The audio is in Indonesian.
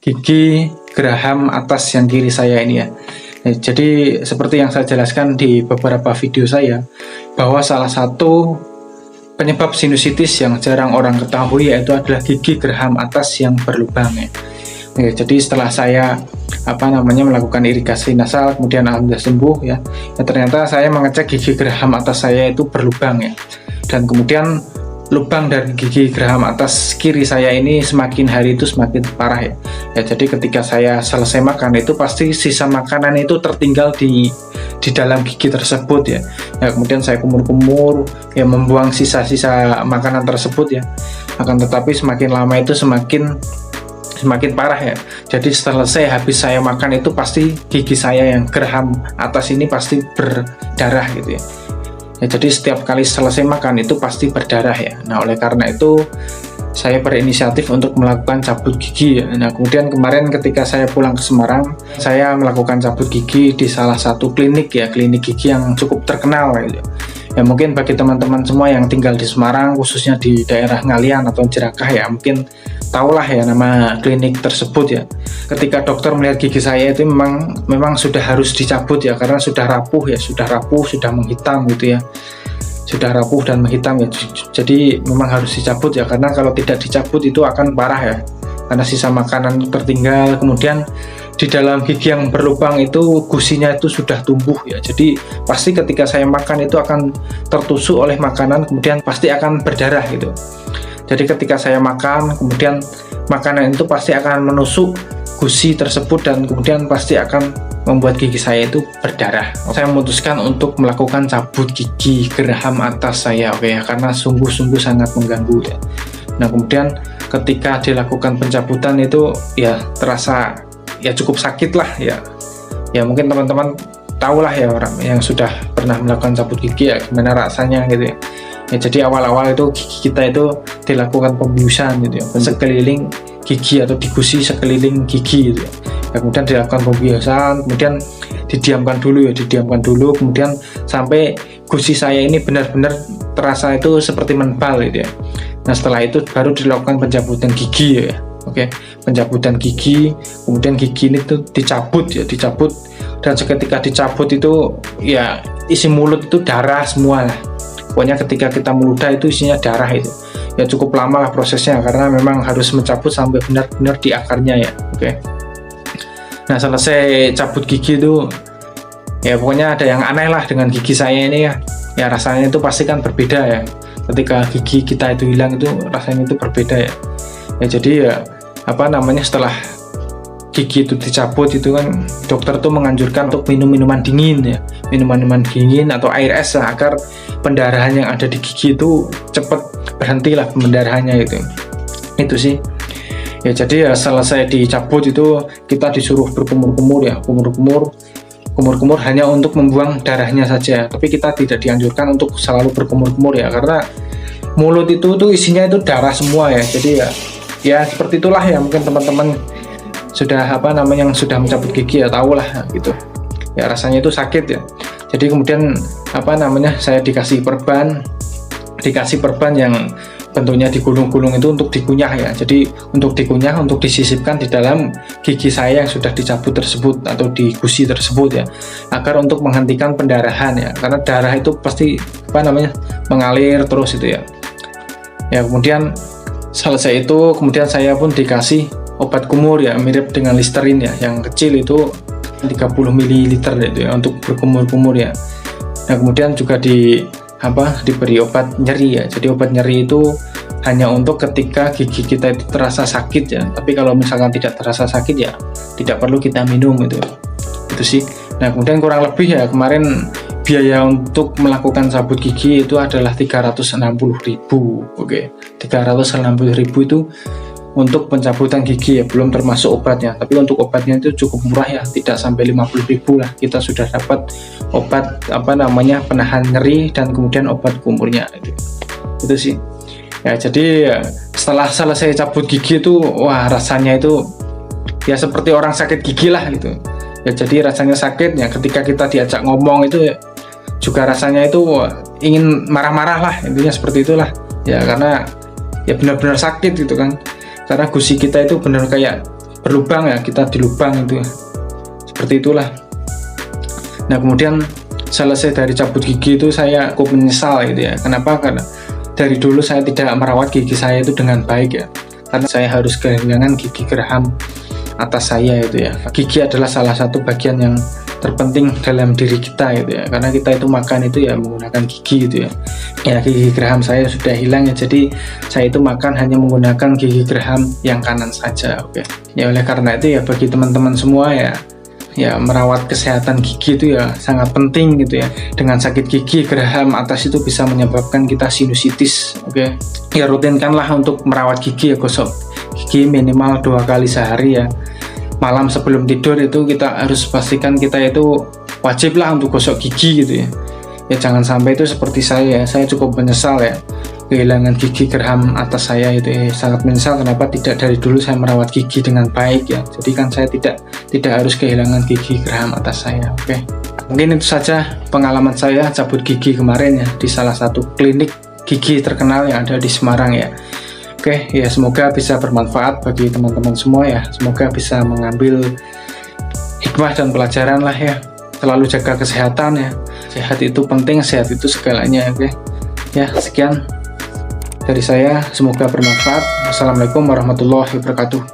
gigi geraham atas yang kiri saya ini ya. Jadi seperti yang saya jelaskan di beberapa video saya, bahwa salah satu penyebab sinusitis yang jarang orang ketahui yaitu adalah gigi geraham atas yang berlubang ya. Jadi setelah saya melakukan irigasi nasal, kemudian alhamdulillah sembuh ya, ternyata saya mengecek gigi geraham atas saya itu berlubang ya, dan kemudian lubang dari gigi geraham atas kiri saya ini semakin hari itu semakin parah ya. Jadi ketika saya selesai makan itu pasti sisa makanan itu tertinggal di dalam gigi tersebut ya. Kemudian saya kumur-kumur ya, membuang sisa-sisa makanan tersebut ya. Akan tetapi semakin lama itu semakin parah ya. Jadi selesai habis saya makan itu pasti gigi saya yang geraham atas ini pasti berdarah gitu ya. Jadi setiap kali selesai makan itu pasti berdarah ya. Nah, oleh karena itu saya berinisiatif untuk melakukan cabut gigi ya. Nah, kemudian kemarin ketika saya pulang ke Semarang, saya melakukan cabut gigi di salah satu klinik ya, klinik gigi yang cukup terkenal gitu. Ya mungkin bagi teman-teman semua yang tinggal di Semarang, khususnya di daerah Ngalian atau Jerakah ya, mungkin tahulah ya nama klinik tersebut ya. Ketika dokter melihat gigi saya itu memang sudah harus dicabut ya, karena sudah rapuh, sudah menghitam gitu ya. Sudah rapuh dan menghitam ya. Jadi memang harus dicabut ya, karena kalau tidak dicabut itu akan parah ya. Karena sisa makanan tertinggal, kemudian di dalam gigi yang berlubang itu gusinya itu sudah tumbuh ya. Jadi pasti ketika saya makan itu akan tertusuk oleh makanan, kemudian pasti akan berdarah gitu. Jadi ketika saya makan, kemudian makanan itu pasti akan menusuk gusi tersebut dan kemudian pasti akan membuat gigi saya itu berdarah. Saya memutuskan untuk melakukan cabut gigi geraham atas saya, oke ya, karena sungguh-sungguh sangat mengganggu ya. Nah, kemudian ketika dilakukan pencabutan itu ya terasa ya cukup sakit lah ya. Ya mungkin teman-teman tahulah ya, orang yang sudah pernah melakukan cabut gigi ya gimana rasanya gitu ya. Ya jadi awal-awal itu gigi kita itu dilakukan pembiusan gitu ya, sekeliling gigi atau digusi sekeliling gigi gitu ya. Kemudian dilakukan pembiusan, kemudian didiamkan dulu, kemudian sampai gusi saya ini benar-benar terasa itu seperti menebal gitu ya. Nah, setelah itu baru dilakukan pencabutan gigi ya. Oke, pencabutan gigi, kemudian gigi ini tuh dicabut dan seketika dicabut itu ya isi mulut itu darah semua lah. Pokoknya ketika kita meludah itu isinya darah itu. Ya cukup lama lah prosesnya karena memang harus mencabut sampai benar-benar di akarnya ya. Oke. Nah, selesai cabut gigi itu ya pokoknya ada yang aneh lah dengan gigi saya ini ya. Ya rasanya itu pasti kan berbeda ya. Ketika gigi kita itu hilang itu rasanya itu berbeda ya. Ya jadi ya setelah gigi itu dicabut itu kan dokter tuh menganjurkan untuk minum minuman dingin ya, minuman dingin atau air es lah, agar pendarahan yang ada di gigi itu cepat berhentilah pendarahannya itu sih ya. Jadi ya selesai dicabut itu kita disuruh berkumur-kumur ya, kumur-kumur hanya untuk membuang darahnya saja, tapi kita tidak dianjurkan untuk selalu berkumur-kumur ya, karena mulut itu tuh isinya itu darah semua ya. Jadi ya seperti itulah ya, mungkin teman-teman sudah yang sudah mencabut gigi ya tahulah gitu ya, rasanya itu sakit ya. Jadi kemudian saya dikasih perban yang bentuknya digulung-gulung itu untuk dikunyah ya. Jadi untuk dikunyah, untuk disisipkan di dalam gigi saya yang sudah dicabut tersebut atau di gusi tersebut ya, agar untuk menghentikan pendarahan ya, karena darah itu pasti mengalir terus itu ya. Ya kemudian selesai itu kemudian saya pun dikasih obat kumur ya, mirip dengan Listerin ya, yang kecil itu 30 ml itu ya, untuk berkumur-kumur ya. Nah, kemudian juga diberi obat nyeri ya. Jadi obat nyeri itu hanya untuk ketika gigi kita itu terasa sakit ya. Tapi kalau misalkan tidak terasa sakit ya tidak perlu kita minum itu sih. Nah, kemudian kurang lebih ya kemarin biaya untuk melakukan cabut gigi itu adalah 360.000. Oke, 360.000 itu untuk pencabutan gigi ya, belum termasuk obatnya. Tapi untuk obatnya itu cukup murah ya, tidak sampai 50.000 lah, kita sudah dapat obat penahan nyeri dan kemudian obat kumurnya itu sih ya. Jadi setelah selesai cabut gigi itu wah rasanya itu ya seperti orang sakit gigi lah gitu ya. Jadi rasanya sakit ya, ketika kita diajak ngomong itu ya, juga rasanya itu ingin marah-marah lah, intinya seperti itulah ya, karena ya benar-benar sakit gitu kan, karena gusi kita itu benar kayak berlubang ya, kita di lubang itu ya. Seperti itulah. Nah kemudian selesai dari cabut gigi itu saya cukup menyesal gitu ya. Kenapa? Karena dari dulu saya tidak merawat gigi saya itu dengan baik ya. Karena saya harus kehilangan gigi geraham atas saya itu ya. Gigi adalah salah satu bagian yang terpenting dalam diri kita gitu ya. Karena kita itu makan itu ya menggunakan gigi gitu ya. Ya gigi geraham saya sudah hilang ya. Jadi saya itu makan hanya menggunakan gigi geraham yang kanan saja. Oke. Ya oleh karena itu ya bagi teman-teman semua ya merawat kesehatan gigi itu ya sangat penting gitu ya. Dengan sakit gigi geraham atas itu bisa menyebabkan kita sinusitis. Oke. Ya rutinkanlah untuk merawat gigi ya, gosok gigi minimal 2 kali sehari ya. Malam sebelum tidur itu kita harus pastikan kita itu wajiblah untuk gosok gigi gitu ya. Ya jangan sampai itu seperti saya cukup menyesal ya kehilangan gigi geraham atas saya itu ya. Sangat menyesal kenapa tidak dari dulu saya merawat gigi dengan baik ya. Jadi kan saya tidak harus kehilangan gigi geraham atas saya. Oke. Mungkin itu saja pengalaman saya cabut gigi kemarin ya di salah satu klinik gigi terkenal yang ada di Semarang ya. Oke, ya semoga bisa bermanfaat bagi teman-teman semua ya. Semoga bisa mengambil hikmah dan pelajaran lah ya. Selalu jaga kesehatan ya. Sehat itu penting, sehat itu segalanya. Oke. Ya, sekian dari saya, semoga bermanfaat. Wassalamualaikum warahmatullahi wabarakatuh.